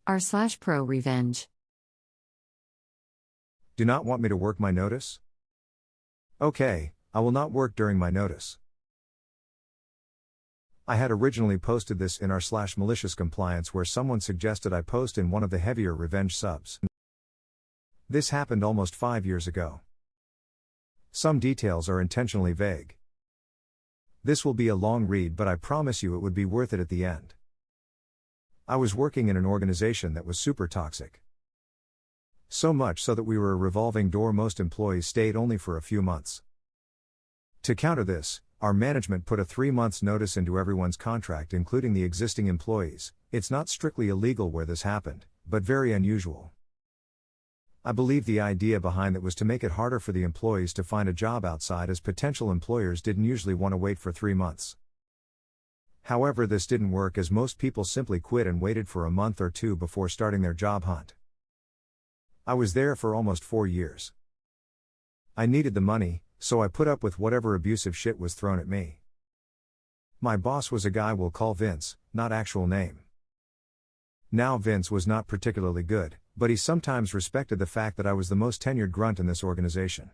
r/ProRevenge. Do not want me to work my notice? Okay, I will not work during my notice. I had originally posted this in r/malicious compliance where someone suggested I post in one of the heavier revenge subs. This happened almost 5 years ago. Some details are intentionally vague. This will be a long read, but I promise you it would be worth it at the end. I was working in an organization that was super toxic. So much so that we were a revolving door. Most employees stayed only for a few months. To counter this, our management put a 3 months notice into everyone's contract, including the existing employees. It's not strictly illegal where this happened, but very unusual. I believe the idea behind it was to make it harder for the employees to find a job outside, as potential employers didn't usually want to wait for 3 months. However, this didn't work, as most people simply quit and waited for a month or two before starting their job hunt. I was there for almost 4 years. I needed the money, so I put up with whatever abusive shit was thrown at me. My boss was a guy we'll call Vince, not actual name. Now, Vince was not particularly good, but he sometimes respected the fact that I was the most tenured grunt in this organization.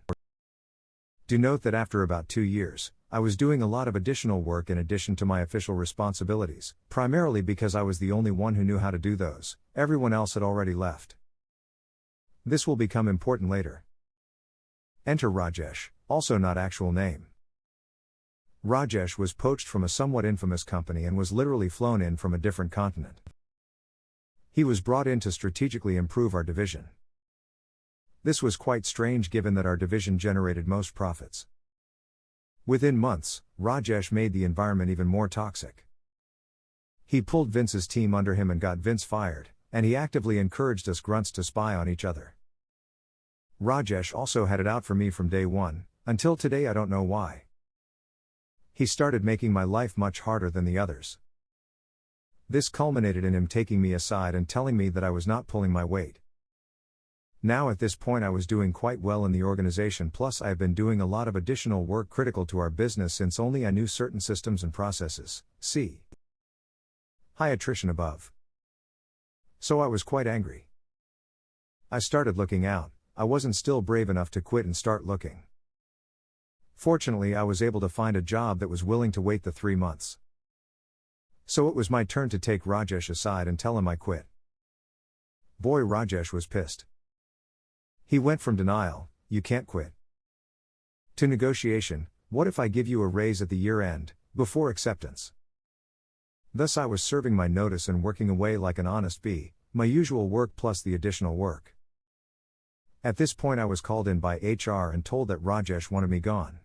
Do note that after about 2 years, I was doing a lot of additional work in addition to my official responsibilities, primarily because I was the only one who knew how to do those. Everyone else had already left. This will become important later. Enter Rajesh, also not actual name. Rajesh was poached from a somewhat infamous company and was literally flown in from a different continent. He was brought in to strategically improve our division. This was quite strange given that our division generated most profits. Within months, Rajesh made the environment even more toxic. He pulled Vince's team under him and got Vince fired, and he actively encouraged us grunts to spy on each other. Rajesh also had it out for me from day one, until today. I don't know why. He started making my life much harder than the others. This culminated in him taking me aside and telling me that I was not pulling my weight. Now at this point I was doing quite well in the organization, plus I have been doing a lot of additional work critical to our business since only I knew certain systems and processes. See high attrition above. So I was quite angry. I started looking out. I wasn't still brave enough to quit and start looking. Fortunately, I was able to find a job that was willing to wait the 3 months. So it was my turn to take Rajesh aside and tell him I quit. Boy, Rajesh was pissed. He went from denial, "You can't quit," to negotiation, "What if I give you a raise at the year end," before acceptance. Thus I was serving my notice and working away like an honest bee, my usual work plus the additional work. At this point I was called in by HR and told that Rajesh wanted me gone.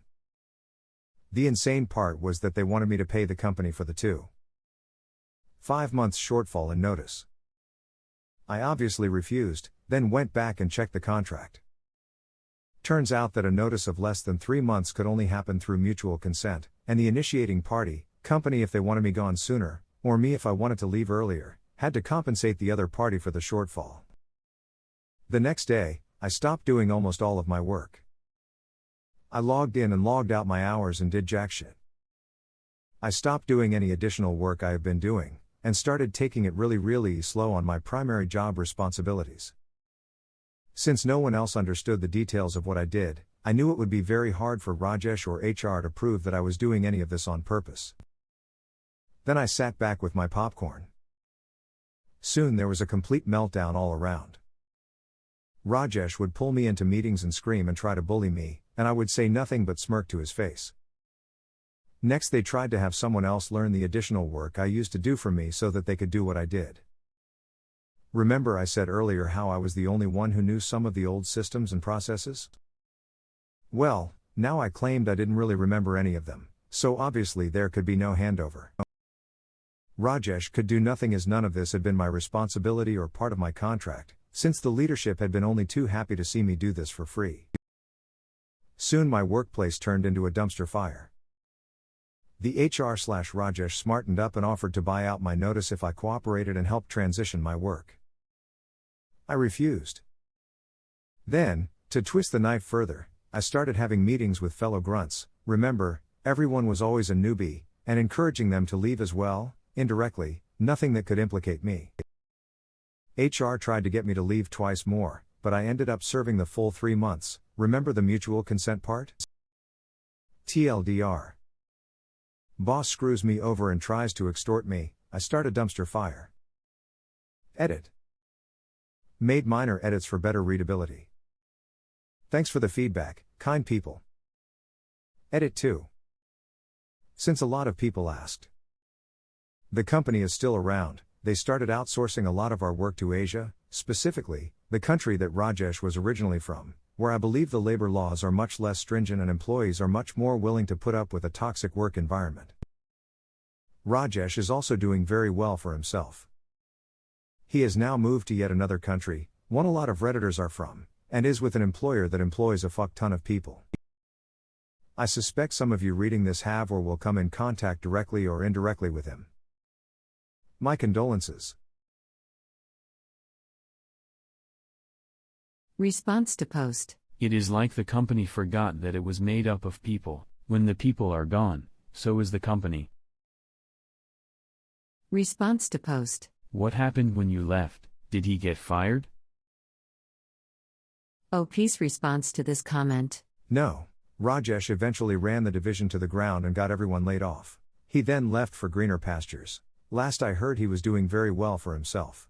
The insane part was that they wanted me to pay the company for the 2.5 months shortfall in notice. I obviously refused, then went back and checked the contract. Turns out that a notice of less than 3 months could only happen through mutual consent, and the initiating party, company if they wanted me gone sooner, or me if I wanted to leave earlier, had to compensate the other party for the shortfall. The next day, I stopped doing almost all of my work. I logged in and logged out my hours and did jack shit. I stopped doing any additional work I have been doing, and started taking it really slow on my primary job responsibilities. Since no one else understood the details of what I did, I knew it would be very hard for Rajesh or HR to prove that I was doing any of this on purpose. Then I sat back with my popcorn. Soon there was a complete meltdown all around. Rajesh would pull me into meetings and scream and try to bully me, and I would say nothing but smirk to his face. Next they tried to have someone else learn the additional work I used to do for me so that they could do what I did. Remember I said earlier how I was the only one who knew some of the old systems and processes? Well, now I claimed I didn't really remember any of them, so obviously there could be no handover. Rajesh could do nothing as none of this had been my responsibility or part of my contract, since the leadership had been only too happy to see me do this for free. Soon my workplace turned into a dumpster fire. The HR/Rajesh smartened up and offered to buy out my notice if I cooperated and helped transition my work. I refused. Then, to twist the knife further, I started having meetings with fellow grunts. Remember, everyone was always a newbie, and encouraging them to leave as well, indirectly, nothing that could implicate me. HR tried to get me to leave twice more, but I ended up serving the full 3 months. Remember the mutual consent part? TLDR. Boss screws me over and tries to extort me, I start a dumpster fire. Edit. Made minor edits for better readability. Thanks for the feedback, kind people. Edit 2. Since a lot of people asked. The company is still around, they started outsourcing a lot of our work to Asia, specifically, the country that Rajesh was originally from, where I believe the labor laws are much less stringent and employees are much more willing to put up with a toxic work environment. Rajesh is also doing very well for himself. He has now moved to yet another country, one a lot of Redditors are from, and is with an employer that employs a fuck ton of people. I suspect some of you reading this have or will come in contact directly or indirectly with him. My condolences. Response to post. It is like the company forgot that it was made up of people. When the people are gone, so is the company. Response to post. What happened when you left? Did he get fired? OP's response to this comment. No. Rajesh eventually ran the division to the ground and got everyone laid off. He then left for greener pastures. Last I heard he was doing very well for himself.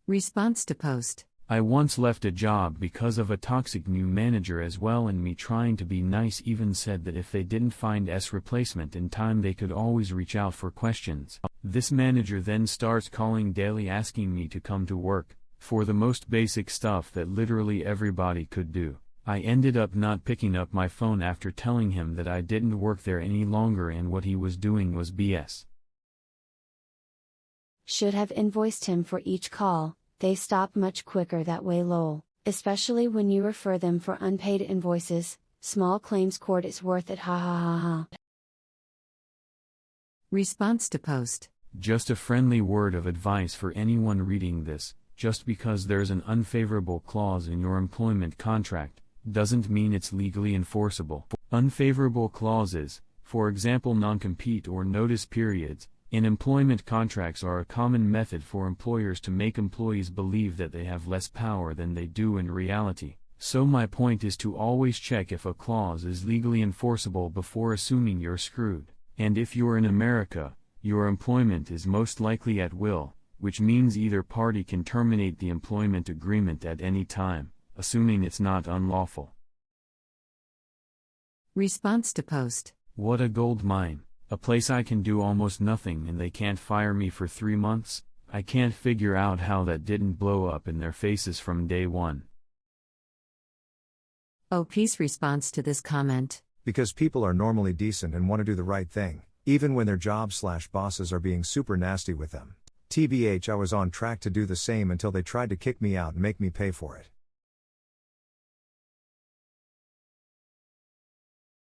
Response to post. I once left a job because of a toxic new manager as well, and me trying to be nice even said that if they didn't find S replacement in time they could always reach out for questions. This manager then starts calling daily asking me to come to work, for the most basic stuff that literally everybody could do. I ended up not picking up my phone after telling him that I didn't work there any longer and what he was doing was BS. Should have invoiced him for each call, they stop much quicker that way lol, especially when you refer them for unpaid invoices, small claims court is worth it ha ha ha ha. Response to post. Just a friendly word of advice for anyone reading this, just because there's an unfavorable clause in your employment contract, doesn't mean it's legally enforceable. Unfavorable clauses, for example non-compete or notice periods, in employment contracts are a common method for employers to make employees believe that they have less power than they do in reality. So my point is to always check if a clause is legally enforceable before assuming you're screwed. And if you're in America, your employment is most likely at will, which means either party can terminate the employment agreement at any time, assuming it's not unlawful. Response to post. What a gold mine. A place I can do almost nothing and they can't fire me for 3 months? I can't figure out how that didn't blow up in their faces from day one. OP's response to this comment. Because people are normally decent and want to do the right thing, even when their jobs/bosses are being super nasty with them. TBH, I was on track to do the same until they tried to kick me out and make me pay for it.